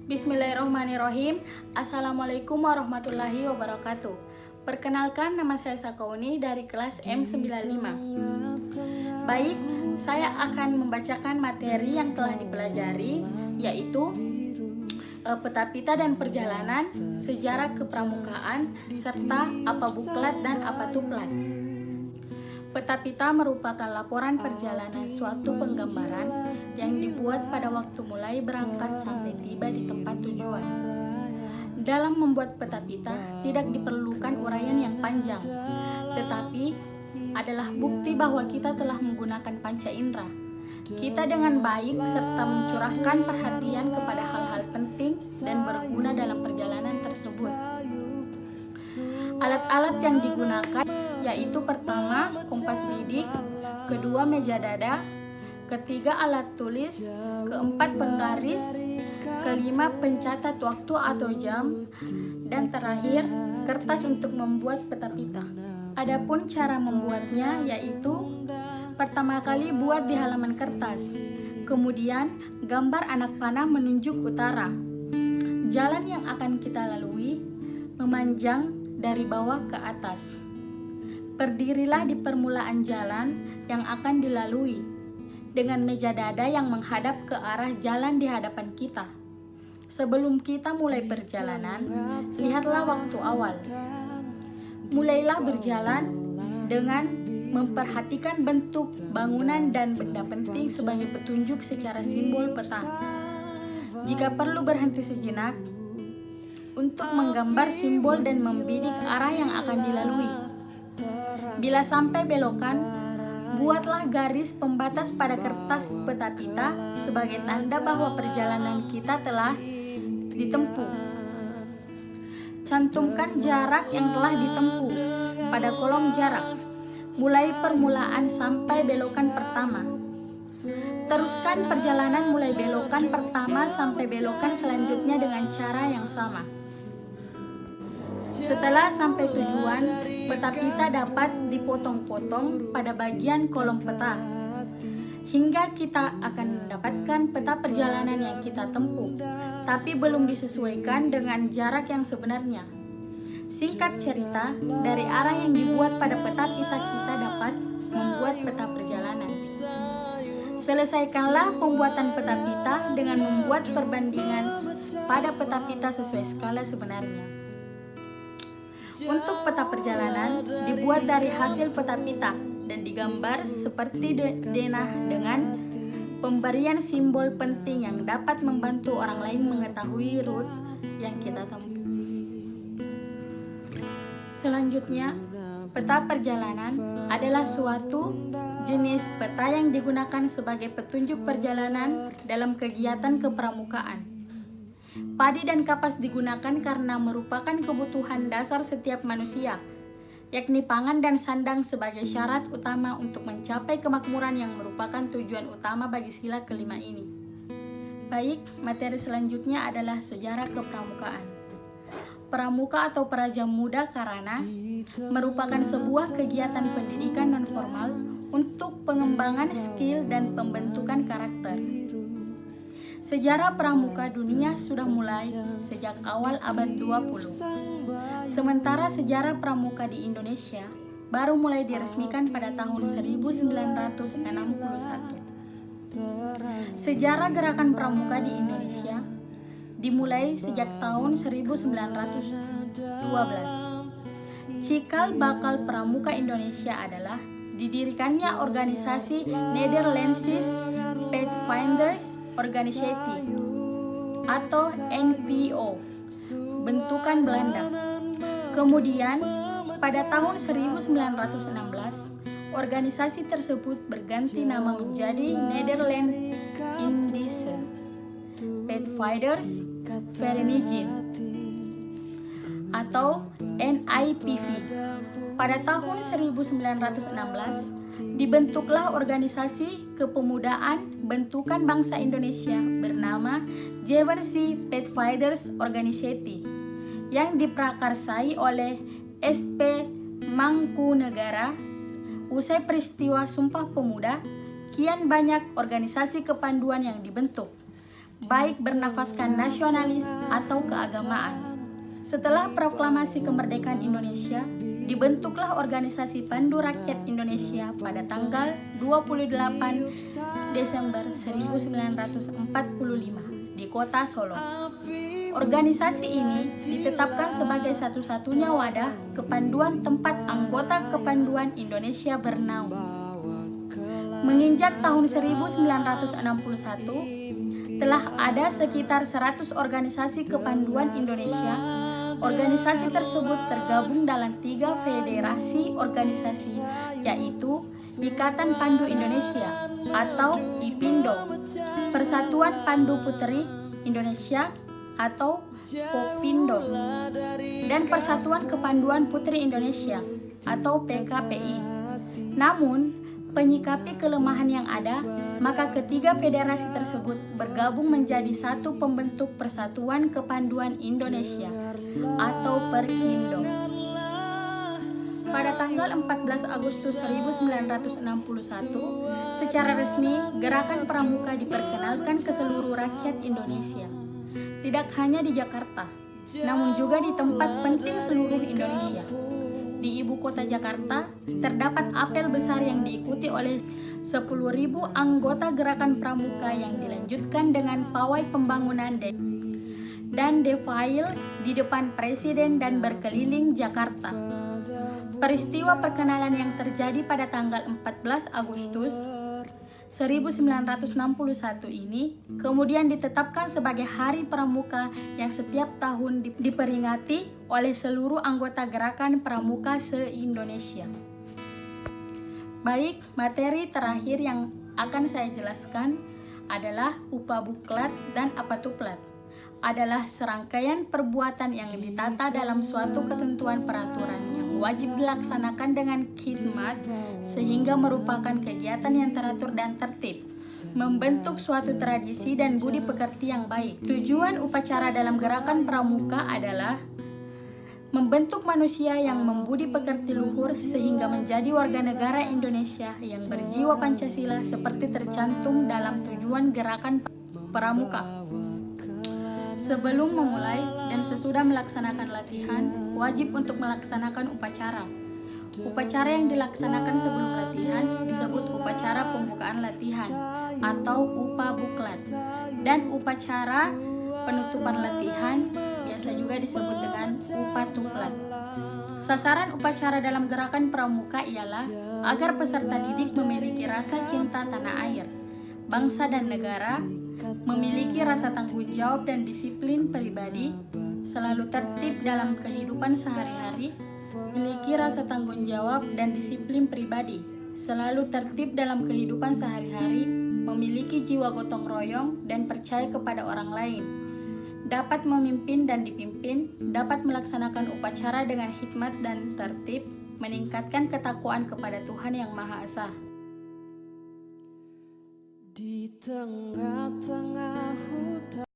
Bismillahirrahmanirrahim. Assalamualaikum warahmatullahi wabarakatuh. Perkenalkan, nama saya Sakauni dari kelas M95. Baik, saya akan membacakan materi yang telah dipelajari, yaitu peta pita dan perjalanan, sejarah kepramukaan, serta apa buklat dan apa tuplat. Peta pita merupakan laporan perjalanan suatu penggambaran yang dibuat pada waktu mulai berangkat sampai tiba di tempat tujuan. Dalam membuat peta pita tidak diperlukan uraian yang panjang, tetapi adalah bukti bahwa kita telah menggunakan panca indera. Kita dengan baik serta mencurahkan perhatian kepada hal-hal penting dan berguna dalam perjalanan tersebut. Alat-alat yang digunakan yaitu pertama, kompas bidik, kedua, meja dada, ketiga, alat tulis, keempat, penggaris, kelima, pencatat waktu atau jam, dan terakhir, kertas untuk membuat peta pita. Adapun cara membuatnya yaitu pertama kali buat di halaman kertas, kemudian gambar anak panah menunjuk utara. Jalan yang akan kita lalui memanjang dari bawah ke atas. Berdirilah di permulaan jalan yang akan dilalui dengan meja dada yang menghadap ke arah jalan di hadapan kita. Sebelum kita mulai perjalanan, lihatlah waktu awal. Mulailah berjalan dengan memperhatikan bentuk bangunan dan benda penting sebagai petunjuk secara simbol peta. Jika perlu berhenti sejenak untuk menggambar simbol dan membidik arah yang akan dilalui. Bila sampai belokan, buatlah garis pembatas pada kertas peta pita sebagai tanda bahwa perjalanan kita telah ditempuh. Cantumkan jarak yang telah ditempuh pada kolom jarak, mulai permulaan sampai belokan pertama. Teruskan perjalanan mulai belokan pertama sampai belokan selanjutnya dengan cara yang sama. Setelah sampai tujuan, peta pita dapat dipotong-potong pada bagian kolom peta, hingga kita akan mendapatkan peta perjalanan yang kita tempuh, tapi belum disesuaikan dengan jarak yang sebenarnya. Singkat cerita, dari arah yang dibuat pada peta pita kita dapat membuat peta perjalanan. Selesaikanlah pembuatan peta pita dengan membuat perbandingan pada peta pita sesuai skala sebenarnya. Untuk peta perjalanan dibuat dari hasil peta pita dan digambar seperti denah dengan pemberian simbol penting yang dapat membantu orang lain mengetahui rute yang kita tempuh. Selanjutnya, peta perjalanan adalah suatu jenis peta yang digunakan sebagai petunjuk perjalanan dalam kegiatan kepramukaan. Padi dan kapas digunakan karena merupakan kebutuhan dasar setiap manusia, yakni pangan dan sandang sebagai syarat utama untuk mencapai kemakmuran yang merupakan tujuan utama bagi sila kelima ini. Baik, materi selanjutnya adalah sejarah kepramukaan. Pramuka atau Praja Muda Karana merupakan sebuah kegiatan pendidikan non-formal untuk pengembangan skill dan pembentukan karakter. Sejarah pramuka dunia sudah mulai sejak awal abad 20. Sementara sejarah pramuka di Indonesia baru mulai diresmikan pada tahun 1961. Sejarah gerakan pramuka di Indonesia dimulai sejak tahun 1912. Cikal bakal pramuka Indonesia adalah didirikannya organisasi Nederlandse Pathfinders Organisatie atau NPO, bentukan Belanda. Kemudian pada tahun 1916, organisasi tersebut berganti nama menjadi Nederland Indische Pathfinders Vereniging atau NIPV. Pada tahun 1916, dibentuklah organisasi kepemudaan bentukan bangsa Indonesia bernama Zeeuwse Pathfinders Organisatie yang diprakarsai oleh SP Mangkunegara. Usai peristiwa Sumpah Pemuda, kian banyak organisasi kepanduan yang dibentuk. baik bernafaskan nasionalis atau keagamaan. Setelah proklamasi kemerdekaan Indonesia, dibentuklah organisasi Pandu Rakyat Indonesia pada tanggal 28 Desember 1945 di kota Solo. Organisasi ini ditetapkan sebagai satu-satunya wadah kepanduan tempat anggota kepanduan Indonesia bernaung. Menginjak tahun 1961, telah ada sekitar 100 organisasi kepanduan Indonesia. Organisasi tersebut tergabung dalam 3 federasi organisasi, yaitu Ikatan Pandu Indonesia atau IPINDO, Persatuan Pandu Putri Indonesia atau POPINDO, dan Persatuan Kepanduan Putri Indonesia atau PKPI. Namun, menyikapi kelemahan yang ada, maka ketiga federasi tersebut bergabung menjadi satu pembentuk Persatuan Kepanduan Indonesia atau Perkindo. Pada tanggal 14 Agustus 1961, secara resmi Gerakan Pramuka diperkenalkan ke seluruh rakyat Indonesia. Tidak hanya di Jakarta, namun juga di tempat penting seluruh Indonesia. Di ibu kota Jakarta, terdapat apel besar yang diikuti oleh 10.000 anggota Gerakan Pramuka yang dilanjutkan dengan pawai pembangunan dan defile di depan Presiden dan berkeliling Jakarta. Peristiwa perkenalan yang terjadi pada tanggal 14 Agustus 1961 ini kemudian ditetapkan sebagai Hari Pramuka yang setiap tahun diperingati oleh seluruh anggota Gerakan Pramuka se-Indonesia. Baik, materi terakhir yang akan saya jelaskan adalah upabuklat dan apatuplat. Adalah serangkaian perbuatan yang ditata dalam suatu ketentuan peraturan yang wajib dilaksanakan dengan khidmat sehingga merupakan kegiatan yang teratur dan tertib, membentuk suatu tradisi dan budi pekerti yang baik. Tujuan upacara dalam Gerakan Pramuka adalah membentuk manusia yang membudi pekerti luhur sehingga menjadi warga negara Indonesia yang berjiwa Pancasila seperti tercantum dalam tujuan Gerakan Pramuka. Sebelum memulai dan sesudah melaksanakan latihan, wajib untuk melaksanakan upacara. Upacara yang dilaksanakan sebelum latihan disebut upacara pembukaan latihan atau upabuklat, dan upacara penutupan latihan biasa juga disebut dengan upatuplat. Sasaran upacara dalam Gerakan Pramuka ialah agar peserta didik memiliki rasa cinta tanah air, bangsa dan negara, memiliki rasa tanggung jawab dan disiplin pribadi, selalu tertib dalam kehidupan sehari-hari, memiliki rasa tanggung jawab dan disiplin pribadi, selalu tertib dalam kehidupan sehari-hari, memiliki jiwa gotong royong dan percaya kepada orang lain, dapat memimpin dan dipimpin, dapat melaksanakan upacara dengan hikmat dan tertib, meningkatkan ketakwaan kepada Tuhan Yang Maha Esa. Di tengah-tengah hutan